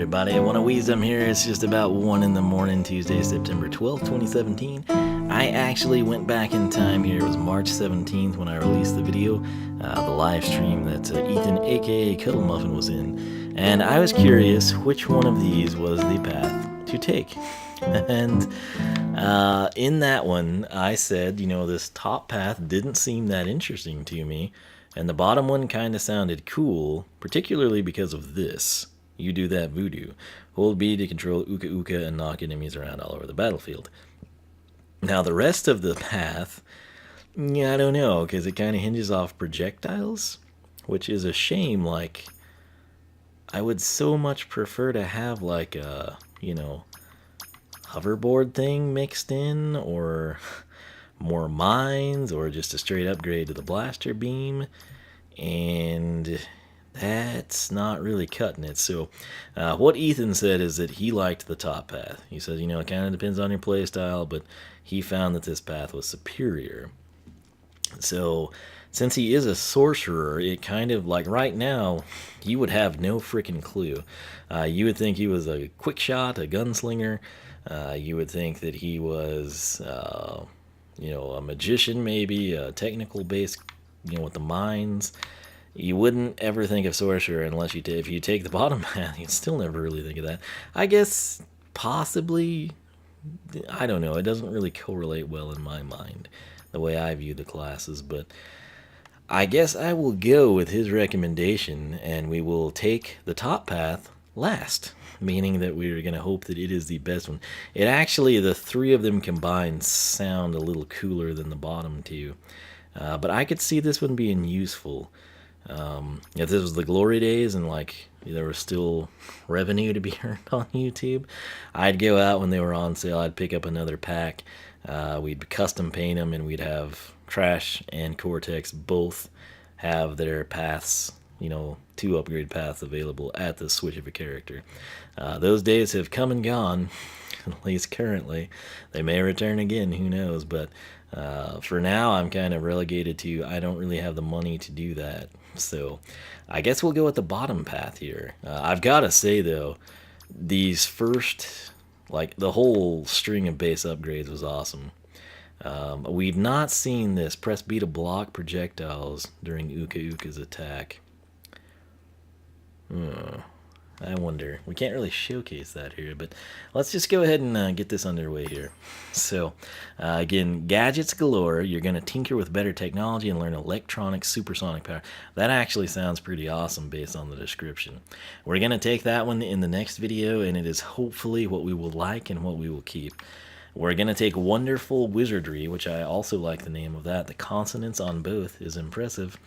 everybody, Wiisdom here. It's just about 1 in the morning, Tuesday, September 12th, 2017. I actually went back in time here. It was March 17th when I released the video, the live stream that Ethan, aka Cuddle Muffin, was in. And I was curious which one of these was the path to take. And in that one, I said, this top path didn't seem that interesting to me. And the bottom one kind of sounded cool, particularly because of this. You do that voodoo. Hold B to control Uka Uka and knock enemies around all over the battlefield. Now the rest of the path, I don't know, because it kind of hinges off projectiles, which is a shame. Like, I would so much prefer to have like a, hoverboard thing mixed in, or more mines, or just a straight upgrade to the blaster beam, and that's not really cutting it. So what Ethan said is that he liked the top path. He says, it kind of depends on your playstyle, but he found that this path was superior. So since he is a sorcerer, it kind of, like right now, you would have no freaking clue. You would think he was a quick shot, a gunslinger. You would think that he was a magician, maybe, a technical base, with the mines. You wouldn't ever think of sorcerer unless if you take the bottom path, you'd still never really think of that. I guess, possibly, I don't know, it doesn't really correlate well in my mind, the way I view the classes, but I guess I will go with his recommendation, and we will take the top path last, meaning that we're going to hope that it is the best one. It actually, the three of them combined sound a little cooler than the bottom two, but I could see this one being useful. If this was the glory days and there was still revenue to be earned on YouTube, I'd go out when they were on sale. I'd pick up another pack. We'd custom paint them, and we'd have Trash and Cortex both have their paths, 2 upgrade paths available at the switch of a character. Those days have come and gone, at least currently. They may return again, who knows, but for now I'm kind of relegated to I don't really have the money to do that. So I guess we'll go with the bottom path here. I've got to say, though, these first, the whole string of base upgrades was awesome. We've not seen this. Press B to block projectiles during Uka Uka's attack. I wonder. We can't really showcase that here, but let's just go ahead and get this underway here. So, again, gadgets galore. You're going to tinker with better technology and learn electronic supersonic power. That actually sounds pretty awesome based on the description. We're going to take that one in the next video, and it is hopefully what we will like and what we will keep. We're going to take Wonderful Wizardry, which I also like the name of that. The consonants on both is impressive.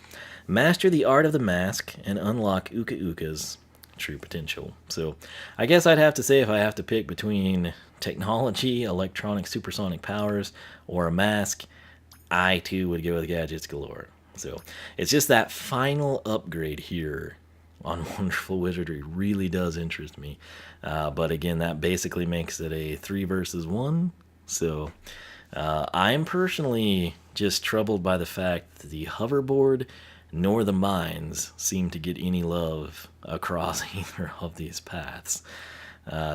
Master the art of the mask and unlock Uka Uka's true potential. So I guess I'd have to say, if I have to pick between technology, electronic supersonic powers, or a mask, I too would go with gadgets galore. So it's just that final upgrade here on Wonderful Wizardry really does interest me. But again, that basically makes it a 3 versus 1. So I'm personally just troubled by the fact that the hoverboard nor the mines seem to get any love across either of these paths.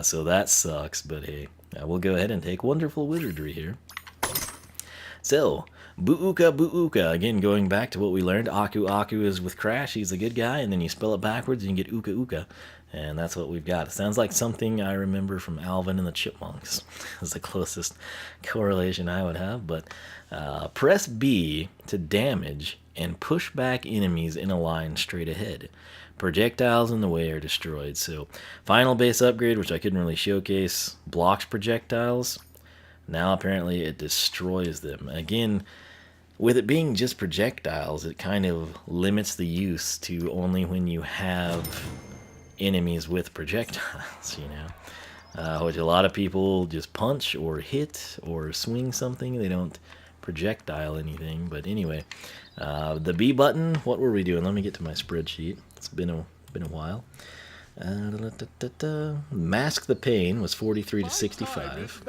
So that sucks, but hey, we'll go ahead and take Wonderful Wizardry here. So, Boo-Uka, Boo-Uka. Again, going back to what we learned, Aku Aku is with Crash, he's a good guy, and then you spell it backwards and you get Uka Uka. And that's what we've got. It sounds like something I remember from Alvin and the Chipmunks. That's the closest correlation I would have. But press B to damage and push back enemies in a line straight ahead. Projectiles in the way are destroyed. So final base upgrade, which I couldn't really showcase, blocks projectiles. Now apparently it destroys them. Again, with it being just projectiles, it kind of limits the use to only when you have enemies with projectiles, which a lot of people just punch or hit or swing something. They don't projectile anything. But anyway, the B button, what were we doing? Let me get to my spreadsheet. It's been a while. Mask the Pain was 43 to 65,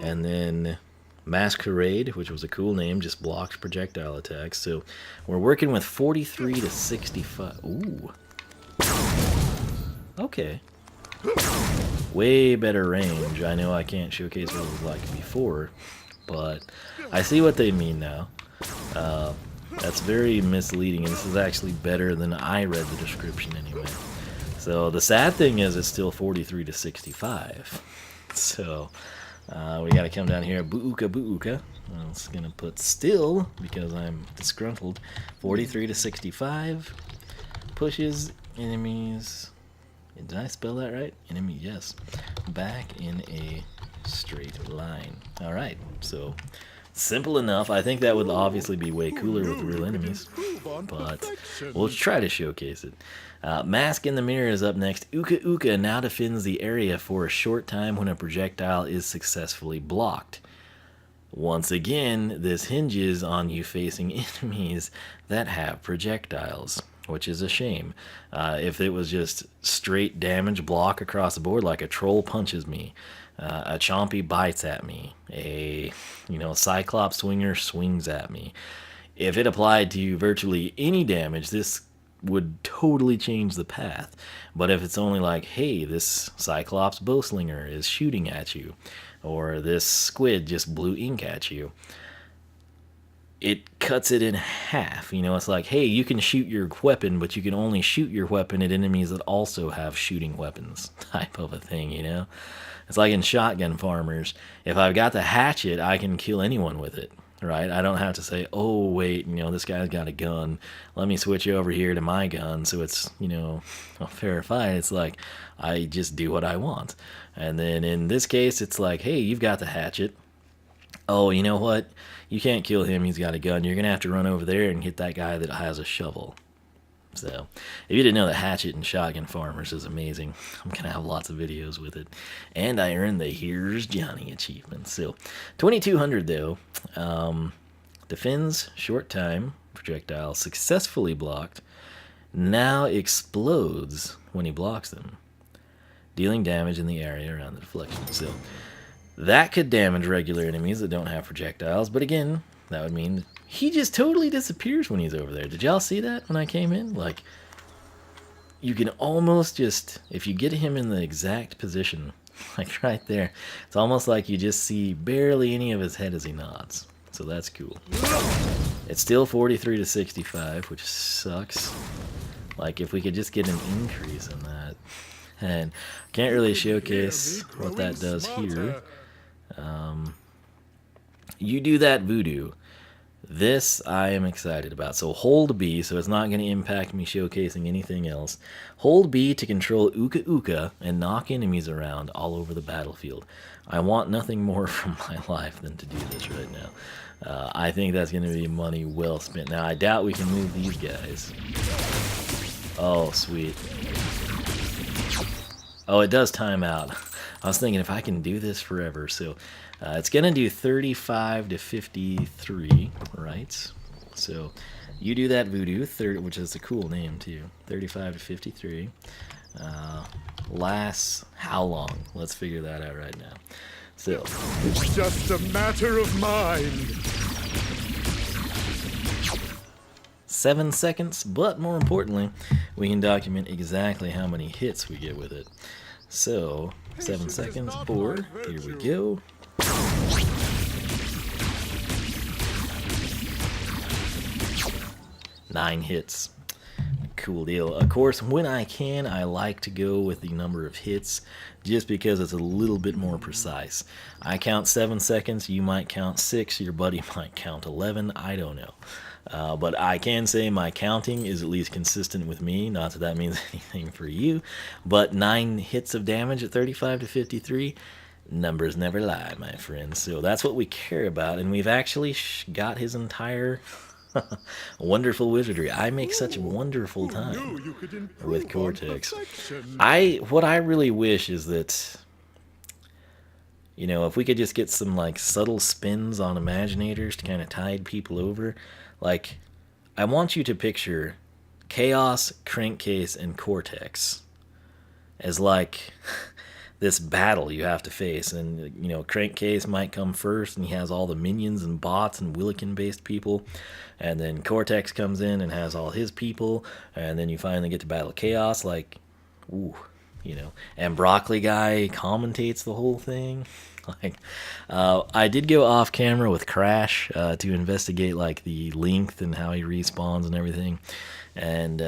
and then Masquerade, which was a cool name, just blocked projectile attacks. So we're working with 43 to 65. Ooh. Okay. Way better range. I know I can't showcase what it was like before, but I see what they mean now. That's very misleading, and this is actually better than I read the description anyway. So the sad thing is it's still 43 to 65. So we got to come down here. Booka booka. I'm just going to put still because I'm disgruntled. 43 to 65. Pushes enemies. Did I spell that right? Enemy, yes. Back in a straight line. Alright, so simple enough. I think that would obviously be way cooler with real enemies, but we'll try to showcase it. Mask in the Mirror is up next. Uka Uka now defends the area for a short time when a projectile is successfully blocked. Once again, this hinges on you facing enemies that have projectiles, which is a shame. If it was just straight damage block across the board, like a troll punches me, a chompy bites at me, a cyclops swinger swings at me. If it applied to virtually any damage, this would totally change the path. But if it's only like, hey, this cyclops bowslinger is shooting at you, or this squid just blew ink at you, it cuts it in half. It's like, hey, you can shoot your weapon, but you can only shoot your weapon at enemies that also have shooting weapons, type of a thing, It's like in Shotgun Farmers. If I've got the hatchet, I can kill anyone with it, right? I don't have to say, oh, wait, this guy's got a gun. Let me switch over here to my gun so it's, a fair fight. It's like, I just do what I want. And then in this case, it's like, hey, you've got the hatchet. Oh, you know what? You can't kill him. He's got a gun. You're going to have to run over there and hit that guy that has a shovel. So, if you didn't know, the hatchet in Shotgun Farmers is amazing. I'm going to have lots of videos with it. And I earned the Here's Johnny achievement. So, 2200 though. Defends short time. Projectile successfully blocked. Now explodes when he blocks them, dealing damage in the area around the deflection. So, that could damage regular enemies that don't have projectiles, but again, that would mean he just totally disappears when he's over there. Did y'all see that when I came in? Like, you can almost just, if you get him in the exact position, like right there, it's almost like you just see barely any of his head as he nods. So that's cool. It's still 43 to 65, which sucks. Like, if we could just get an increase in that. And can't really showcase what that does here. You do that voodoo. This I am excited about. So hold B, so it's not going to impact me showcasing anything else. Hold B to control Uka Uka and knock enemies around all over the battlefield. I want nothing more from my life than to do this right now. I think that's going to be money well spent. Now, I doubt we can move these guys. Oh, sweet. Oh, it does time out. I was thinking if I can do this forever. So it's going to do 35 to 53, right? So you do that voodoo, which is a cool name too. 35 to 53. Lasts how long? Let's figure that out right now. So it's just a matter of mind. 7 seconds, but more importantly, we can document exactly how many hits we get with it. So, 7 seconds, or, here we go. Nine hits. Cool deal. Of course, when I can, I like to go with the number of hits, just because it's a little bit more precise. I count 7 seconds, you might count 6, your buddy might count 11, I don't know. But I can say my counting is at least consistent with me. Not that that means anything for you. But 9 hits of damage at 35 to 53, numbers never lie, my friends. So that's what we care about. And we've actually got his entire wonderful wizardry. I make such wonderful time with Cortex. What I really wish is that, if we could just get some like subtle spins on Imaginators to kind of tide people over. Like, I want you to picture Chaos, Crankcase, and Cortex as like this battle you have to face. And, Crankcase might come first, and he has all the minions and bots and Willikin-based people. And then Cortex comes in and has all his people. And then you finally get to battle Chaos. Like, ooh, you know, and Broccoli Guy commentates the whole thing. Like, I did go off camera with Crash to investigate like the length and how he respawns and everything, and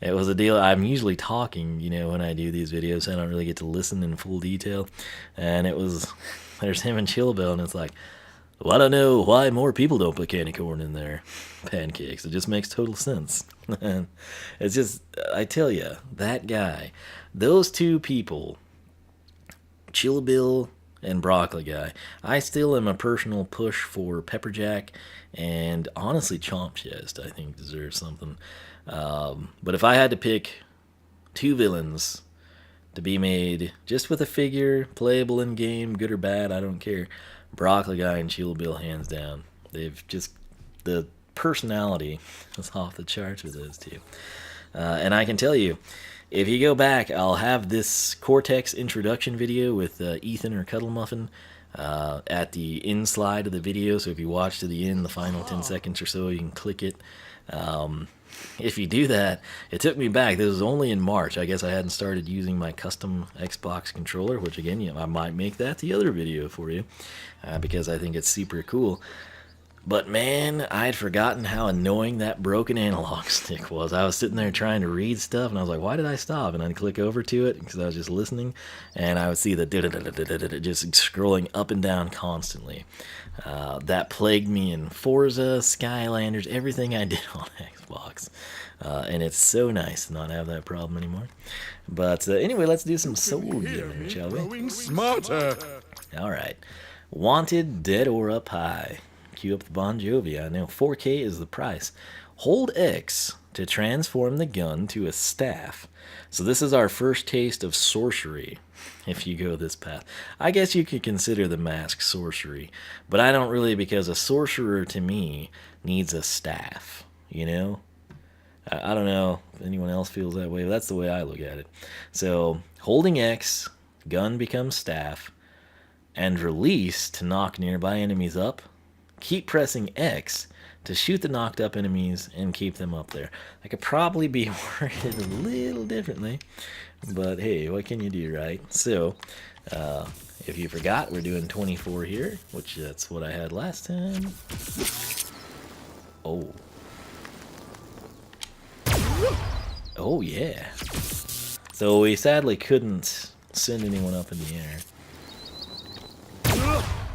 it was a deal. I'm usually talking, you know, when I do these videos. I don't really get to listen in full detail, and it was there's him and Chillbill, and it's like, well, I don't know why more people don't put candy corn in their pancakes. It just makes total sense. It's just, I tell you, that guy, those two people, Chillbill and Broccoli Guy, I still am a personal push for Pepperjack, and honestly, Chomp Chest, I think, deserves something. But if I had to pick two villains to be made just with a figure, playable in game, good or bad, I don't care. Broccoli Guy and Chillbill, hands down. They've just, the personality is off the charts with those two. And I can tell you, if you go back, I'll have this Cortex introduction video with Ethan or Cuddle Muffin at the end slide of the video. So if you watch to the end, the final 10 seconds or so, you can click it. If you do that, it took me back. This was only in March. I guess I hadn't started using my custom Xbox controller, which again, you know, I might make that the other video for you because I think it's super cool. But man, I had forgotten how annoying that broken analog stick was. I was sitting there trying to read stuff, and I was like, why did I stop? And I'd click over to it because I was just listening, and I would see the just scrolling up and down constantly. That plagued me in Forza, Skylanders, everything I did on Xbox. And it's so nice to not have that problem anymore. But anyway, let's do some soul giving, shall we? Growing smarter. All right. Wanted, dead or up high. Cue up the Bon Jovi. I know 4K is the price. Hold X to transform the gun to a staff. So this is our first taste of sorcery, if you go this path. I guess you could consider the mask sorcery, but I don't really, because a sorcerer to me needs a staff, you know? I don't know if anyone else feels that way, but that's the way I look at it. So holding X, gun becomes staff, and release to knock nearby enemies up. Keep pressing X to shoot the knocked up enemies and keep them up there. I could probably be worded a little differently, but hey, what can you do, right? So, if you forgot, we're doing 24 here, which that's what I had last time. Oh. Oh, yeah. So we sadly couldn't send anyone up in the air.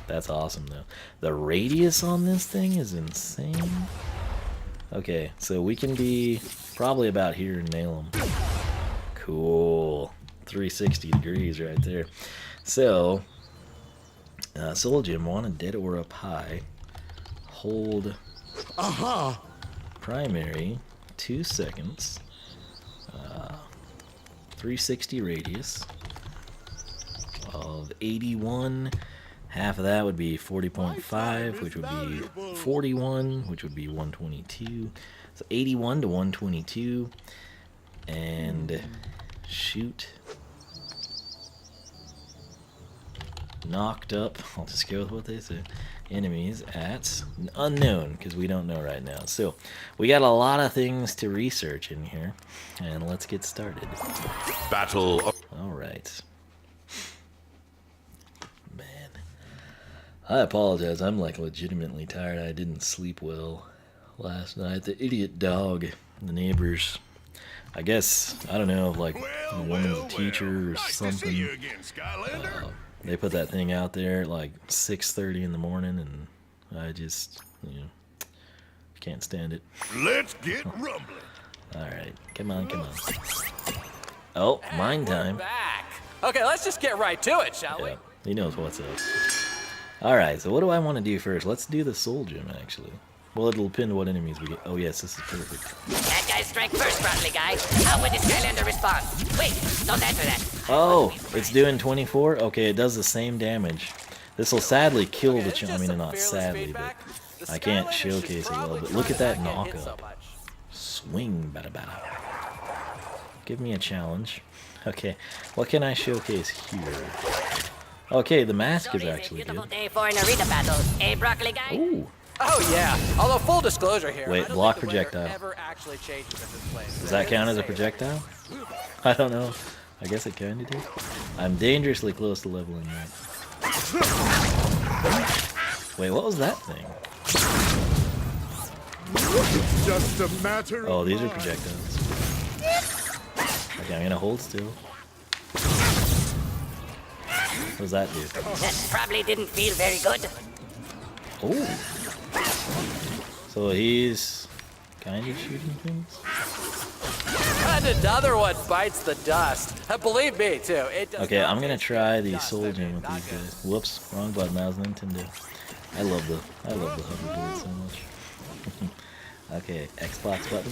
That's awesome, though. The radius on this thing is insane. Okay, so we can be probably about here and nail them. Cool. 360 degrees right there. So, Soul Gem, wanted dead or up high. Hold primary, 2 seconds. 360 radius of 81. Half of that would be 40.5, which would be 41, which would be 122. So 81 to 122. And shoot. Knocked up. I'll just go with what they said. Enemies at unknown, because we don't know right now. So we got a lot of things to research in here. And let's get started. Battle. Alright. I apologize, I'm like legitimately tired. I didn't sleep well last night. The idiot dog, the neighbors, I guess, I don't know, like the woman's a teacher or something. They put that thing out there at like 6:30 in the morning, and I just, you know, can't stand it. Let's get rumbling. Alright, come on, come on. Oh, mine time. Back. Okay, let's just get right to it, shall Yeah, he knows what's up. Alright, so what do I want to do first? Let's do the Soul Gem, actually. Well, it'll depend on what enemies we get. Oh, yes, this is perfect. That guy strike first, Broccoli Guy. How would the Skylander respond? Wait, don't answer that. Oh, it's doing 24? Okay, it does the same damage. This will sadly kill the I mean, not sadly, but I can't showcase it well. But look at that knock-up. Swing, bada bada. Give me a challenge. Okay, what can I showcase here? Okay, the mask is actually good. Beautiful day for an arena battle, eh, Broccoli Guy? Ooh. Oh yeah. Although full disclosure here. Wait, I don't block think the weather projectile. ever actually changes at this place. Does that count as a projectile? I don't know. I guess it kinda did. I'm dangerously close to leveling that. Wait, what was that thing? Just a matter Oh, of these are mind. projectiles. Okay, I'm gonna hold still. What does that do? That probably didn't feel very good. Oh. So he's kind of shooting things? And another one bites the dust. Believe me, too. It does Okay, not I'm gonna taste try good the dust. soul I gem mean, with not these good. guys. Whoops, wrong button. That was Nintendo. I love the hoverboard so much. Okay, Xbox button.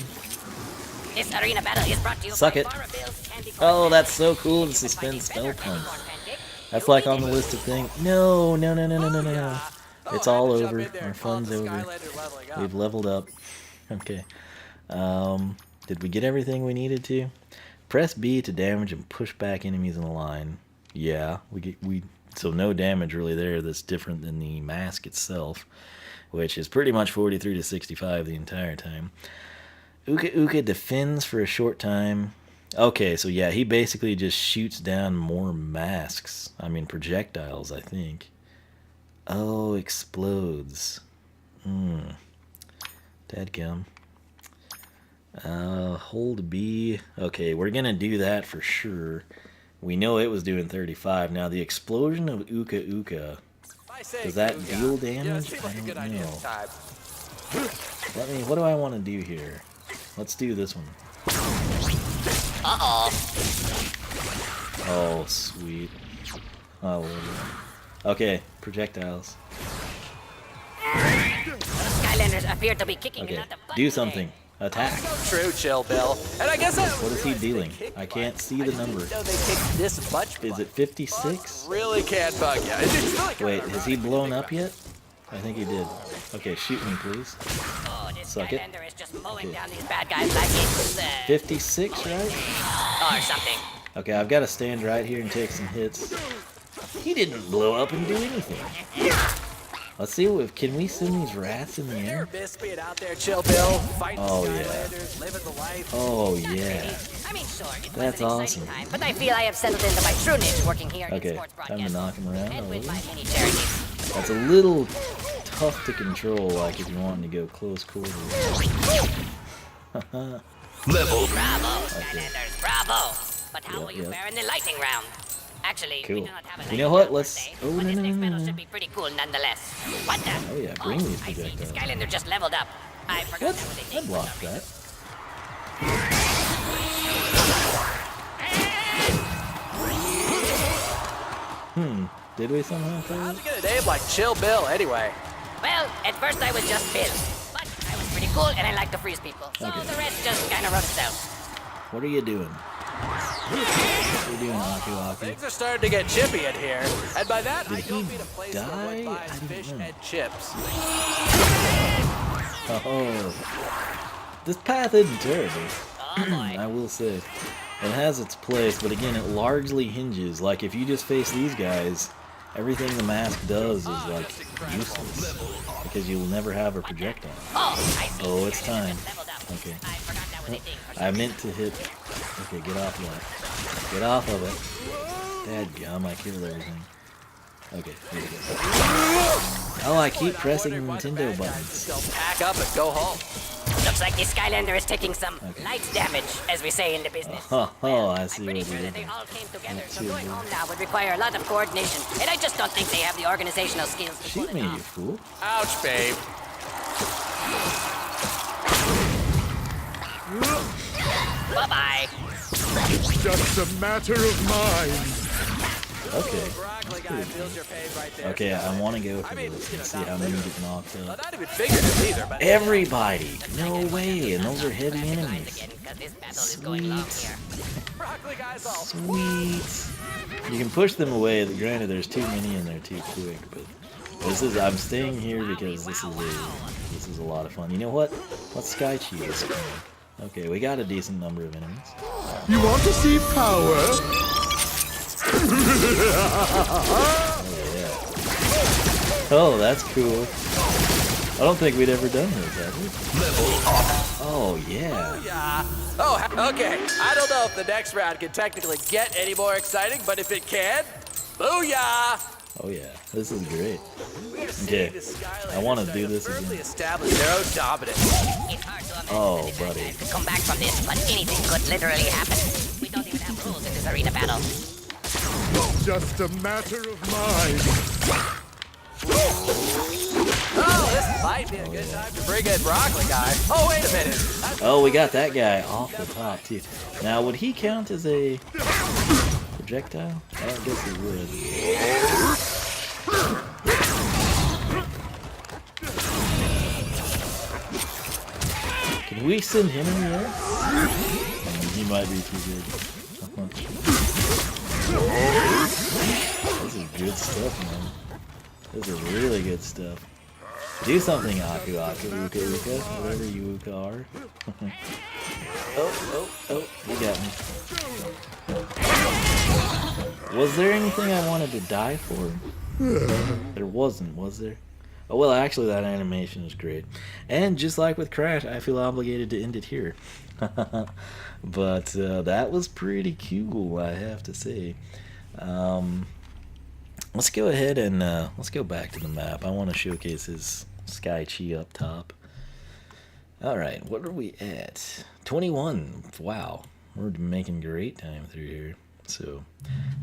This arena battle is brought to you Suck by it. Farmer Bill's Candy Corn Oh, that's so Pancake. cool to You can suspend find a spell better candy punch. corn pancake. That's like on the list of things. No, no, no, no, no, no, no, no. Oh, It's I had all to jump over. in there Our and call it fun's the over. Skylanders leveling up. We've leveled up. Okay. Did we get everything we needed to? Press B to damage and push back enemies in a line. Yeah, so no damage really there. That's different than the mask itself, which is pretty much 43 to 65 the entire time. Uka Uka defends for a short time. Okay, so yeah, he basically just shoots down more masks. I mean projectiles, I think. Oh, explodes. Dadgum. Hold B. Okay, we're gonna do that for sure. We know it was doing 35. Now the explosion of Uka Uka. I say Does that Kuga. deal Yeah, it damage? seems I like a good don't idea know. this time. What do I want to do here? Let's do this one. Uh-oh. Oh, sweet. Oh, okay, projectiles. Skylanders appear to be kicking Okay, another butt do today. something. Attack. True, Chill Bill. And I guess I What is he realized they dealing? kick I butt. can't see I the just didn't number. know they kicked this much Is butt. it 56? Really can't bug you. It's really kinda Wait, has he ironic when you blown think up about it. yet? I think he did. Okay, shoot me, please. Oh, this Suck it. Skylander is just mowing Okay. down these bad guys like it's 56, right? or something. Okay, I've got to stand right here and take some hits. He didn't blow up and do anything. Let's see if can we send these rats in the You air. ever miss being out there, Chill Bill, fighting Oh, yeah. Skylanders, living the life? Oh Not yeah. really. I mean, sure, it That's was an awesome. exciting time, but I feel I have settled into my true niche working here Okay, in sports time to broadcasting knock him around a and with little. my many charities. That's a little tough to control, like if you want to go close quarters. Level. Bravo, Skylanders, bravo! But how Yep, will you yep. fare in the lightning round? Actually, we Cool. do not have a You lightning know what? round per Let's- se, oh, but no, this no, next no, battle no. should be pretty cool nonetheless. What the? Oh yeah, bring these I see, the projectiles. Skylander just leveled up. I forgot What? that was a I thing. blocked that. Did we somehow fail? How'd you get a name like Chill Bill anyway? Well, at first I was just Bill, but I was pretty cool and I like to freeze people. So Okay. the rest just kind of wrote itself. What are you doing? What are you doing, Aku Aku? Things are starting to get chippy in here, and by that I Did don't he mean a place die? where one buys I didn't fish know. and chips. Oh, this path isn't terrible. Oh boy. I will say. It has its place, but again, it largely hinges. Like, if you just face these guys, everything the mask does is, like, useless. Because you'll never have a projectile. Oh, I see. Oh, it's Skylander time. just leveled up. Okay. I forgot that was a thing for I some meant to hit... Okay, get off of that. Get off of it. Dadgum, I killed everything. Okay, here we go. Oh, I keep pressing the Wondering why the Nintendo bad guys buttons. just don't pack up and go home. Looks like the Skylander is taking some Okay. light damage, as we say in the business. Oh, I see I'm pretty what sure you're that they doing. all came together, Not so too going bad. home now would require a lot of coordination, and I just don't think they have the organizational skills to pull Shoot it me, you off. fool. Ouch, babe. Bye-bye. Just a matter of mind. Okay. Broccoli guy feels your pain right there. Okay, I want to go I for mean, this you and know, see not how many literally. get knocked Well, up. not even figurative either, but Everybody! No way, and those are heavy Lines enemies. again, 'cause this battle is going long Sweet. here. broccoli guys all. Sweet. You can push them away. Granted, there's too many and they're too quick, but I'm staying here because this is a lot of fun. You know what? Let's Sky Cheat this thing. Okay, we got a decent number of enemies. You want to see power? Oh, that's cool. don't think we'd ever done this, have we? Oh, yeah. Yeah. Oh, okay. I don't know if the next round can technically get any more exciting, but if it can, booyah! Oh, yeah. This is great. We're Okay. seeing the Skylanders I want to starting do this firmly again. establish their own dominance. It's hard to imagine Oh, that the buddy. Skylanders could come back from this, but anything could literally happen. We don't even have rules in this arena battle. Just a matter of mind. Oh, this might be a good time to bring in Broccoli Guy. Oh, wait a minute. Oh, we got that guy off the top, too. Now, would he count as a projectile? I don't guess he would. Can we send him in the air? He might be too good. This is good stuff, man. This is really good stuff. Do something, Aku, Uka, whatever you Uka are. Oh, you got me. Was there anything I wanted to die for? There wasn't, was there? Oh, well, actually, that animation is great. And just like with Crash, I feel obligated to end it here. But that was pretty cool, I have to say. Let's go ahead and let's go back to the map. I want to showcase his Sky Chi up top. Alright, what are we at? 21. Wow. We're making great time through here. So,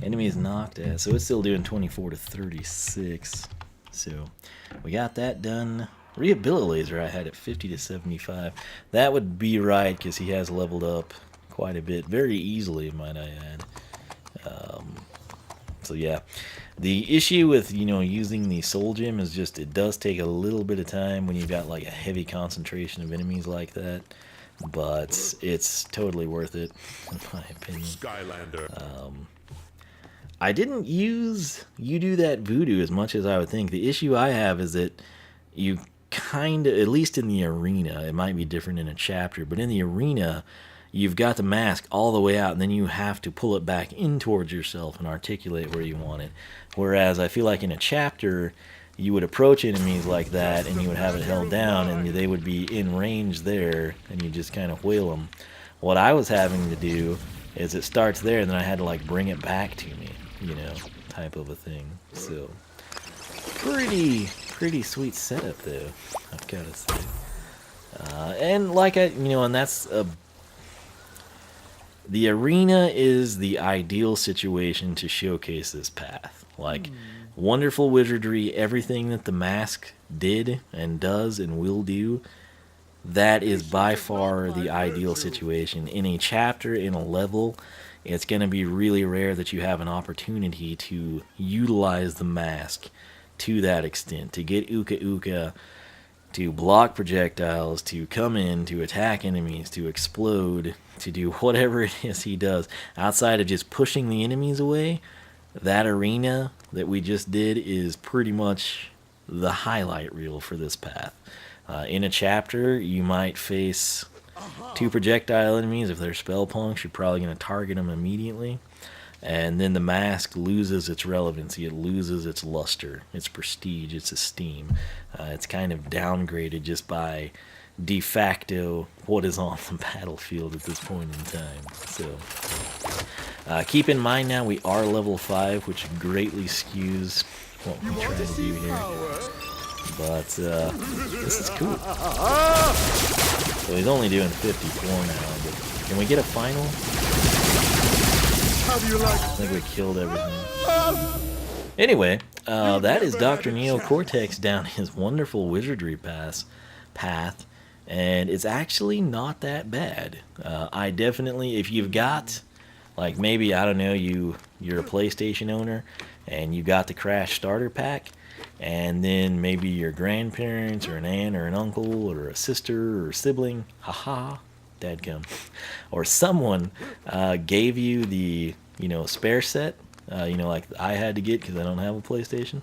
enemies knocked at. So it's still doing 24 to 36. So, we got that done. Rehabilitator I had at 50 to 75. That would be right because he has leveled up quite a bit. Very easily, might I add. So yeah. The issue with, using the soul gem is just it does take a little bit of time when you've got like a heavy concentration of enemies like that. But it's totally worth it, in my opinion. Skylander. I didn't use You Do That Voodoo as much as I would think. The issue I have is that you kind of, at least in the arena, it might be different in a chapter, but in the arena, you've got the mask all the way out, and then you have to pull it back in towards yourself and articulate where you want it. Whereas I feel like in a chapter, you would approach enemies like that, and you would have it held down, and they would be in range there, and you just kind of whale them. What I was having to do is it starts there, and then I had to like bring it back to me, type of a thing. So pretty sweet setup though, I've got to say. And like and that's the arena is the ideal situation to showcase this path. Like Wonderful Wizardry, everything that the mask did and does and will do, that is by far the ideal situation. In a chapter, in a level, it's going to be really rare that you have an opportunity to utilize the mask to that extent, to get Uka Uka to block projectiles, to come in, to attack enemies, to explode, to do whatever it is he does. Outside of just pushing the enemies away, that arena that we just did is pretty much the highlight reel for this path. In a chapter, you might face 2 projectile enemies. If they're spell punks, you're probably going to target them immediately. And then the mask loses its relevancy, it loses its luster, its prestige, its esteem. It's kind of downgraded just by de facto what is on the battlefield at this point in time. So keep in mind now we are level 5, which greatly skews what we're trying to do here. But this is cool. So he's only doing 54 now, but can we get a final? How do you like I think we killed everything. Anyway, that is Dr. Neo Cortex down his Wonderful Wizardry path, and it's actually not that bad. I definitely, if you've got, like maybe, I don't know, you're a PlayStation owner, and you got the Crash starter pack, and then maybe your grandparents, or an aunt, or an uncle, or a sister, or a sibling, haha, dadgum, or someone gave you the spare set, like I had to get because I don't have a PlayStation.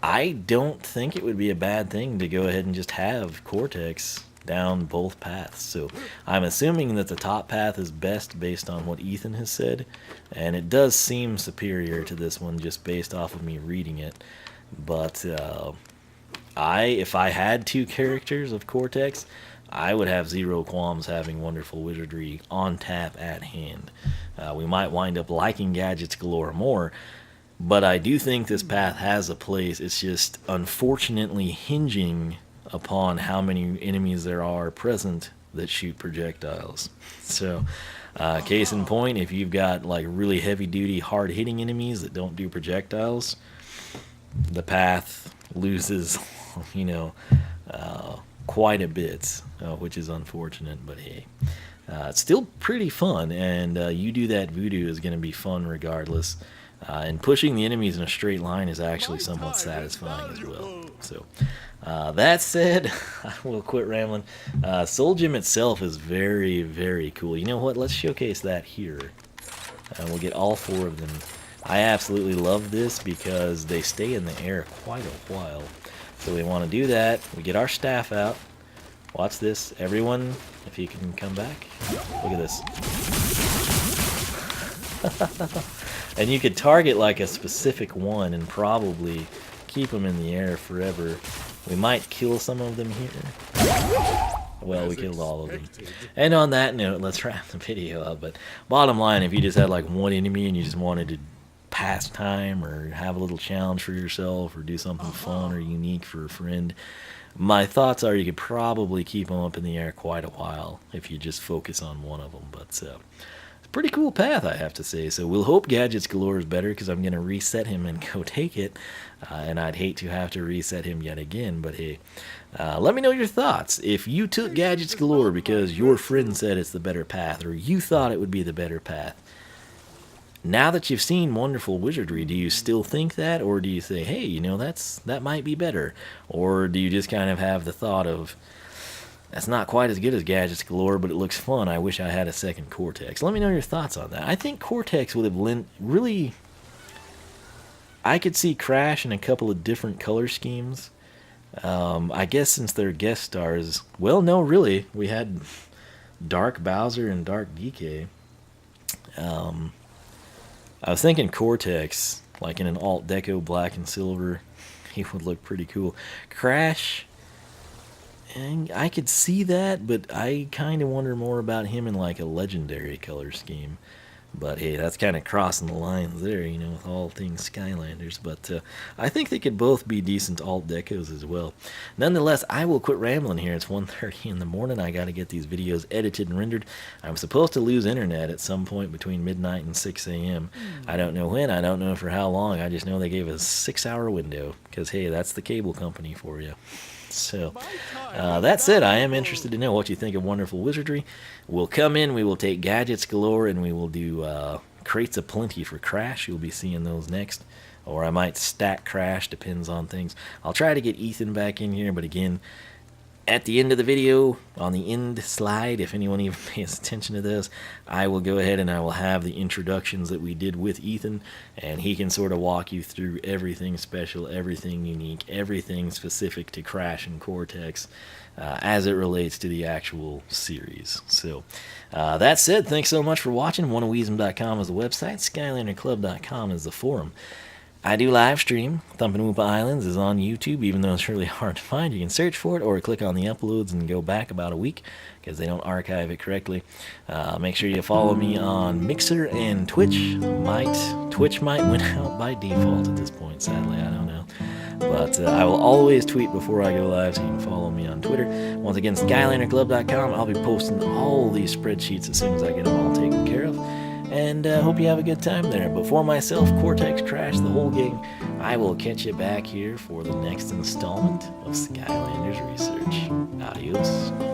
I don't think it would be a bad thing to go ahead and just have Cortex down both paths. So I'm assuming that the top path is best based on what Ethan has said, and it does seem superior to this one just based off of me reading it. But if I had 2 characters of Cortex, I would have zero qualms having Wonderful Wizardry on tap at hand. We might wind up liking Gadgets Galore more, but I do think this path has a place. It's just unfortunately hinging upon how many enemies there are present that shoot projectiles. So, case in point, if you've got like really heavy-duty, hard-hitting enemies that don't do projectiles, the path loses, you know, quite a bit, which is unfortunate, but hey. It's still pretty fun, and you do that voodoo is going to be fun regardless. And pushing the enemies in a straight line is actually somewhat satisfying as well. So, that said, I will quit rambling. Soul Gem itself is very, very cool. You know what? Let's showcase that here. We'll get all 4 of them. I absolutely love this because they stay in the air quite a while. So we want to do that. We get our staff out. Watch this. Everyone, if you can come back. Look at this. And you could target like a specific one and probably keep them in the air forever. We might kill some of them here. Well, we killed all of them. And on that note, let's wrap the video up. But bottom line, if you just had like one enemy and you just wanted to pass time or have a little challenge for yourself or do something fun or unique for a friend, my thoughts are you could probably keep them up in the air quite a while if you just focus on one of them. But it's a pretty cool path, I have to say. So we'll hope Gadgets Galore is better, because I'm going to reset him and go take it. And I'd hate to have to reset him yet again. But hey, let me know your thoughts. If you took Gadgets Galore because your friend said it's the better path, or you thought it would be the better path, now that you've seen Wonderful Wizardry, do you still think that? Or do you say, hey, you know, that might be better? Or do you just kind of have the thought of, that's not quite as good as Gadgets Galore, but it looks fun. I wish I had a second Cortex. Let me know your thoughts on that. I think Cortex would have really... I could see Crash in a couple of different color schemes. I guess since they're guest stars... Well, no, really. We had Dark Bowser and Dark DK. I was thinking Cortex, like in an alt deco black and silver, he would look pretty cool. Crash, and I could see that, but I kind of wonder more about him in like a legendary color scheme. But hey, that's kind of crossing the lines there, you know, with all things Skylanders. But I think they could both be decent alt decos as well. Nonetheless, I will quit rambling here. It's 1:30 in the morning. I got to get these videos edited and rendered. I'm supposed to lose internet at some point between midnight and 6 a.m. I don't know when. I don't know for how long. I just know they gave us a 6-hour window. Because, hey, that's the cable company for you. So, that said, I am interested to know what you think of Wonderful Wizardry. We'll come in, we will take Gadgets Galore, and we will do Crates of Plenty for Crash. You'll be seeing those next. Or I might stack Crash, depends on things. I'll try to get Ethan back in here, but again, at the end of the video, on the end slide, if anyone even pays attention to this, I will go ahead and I will have the introductions that we did with Ethan, and he can sort of walk you through everything special, everything unique, everything specific to Crash and Cortex as it relates to the actual series. So, that said, thanks so much for watching. Wiisdom.com is the website, SkylanderClub.com is the forum. I do live stream. Thumpin' Whoopa Islands is on YouTube, even though it's really hard to find. You can search for it or click on the uploads and go back about a week because they don't archive it correctly. Make sure you follow me on Mixer and Twitch. Twitch might win out by default at this point, sadly. I don't know. But I will always tweet before I go live, so you can follow me on Twitter. Once again, SkylanderClub.com. I'll be posting all these spreadsheets as soon as I get them all taken care of. And hope you have a good time there. But for myself, Cortex, Crash, the whole gang, I will catch you back here for the next installment of Skylanders Research. Adios.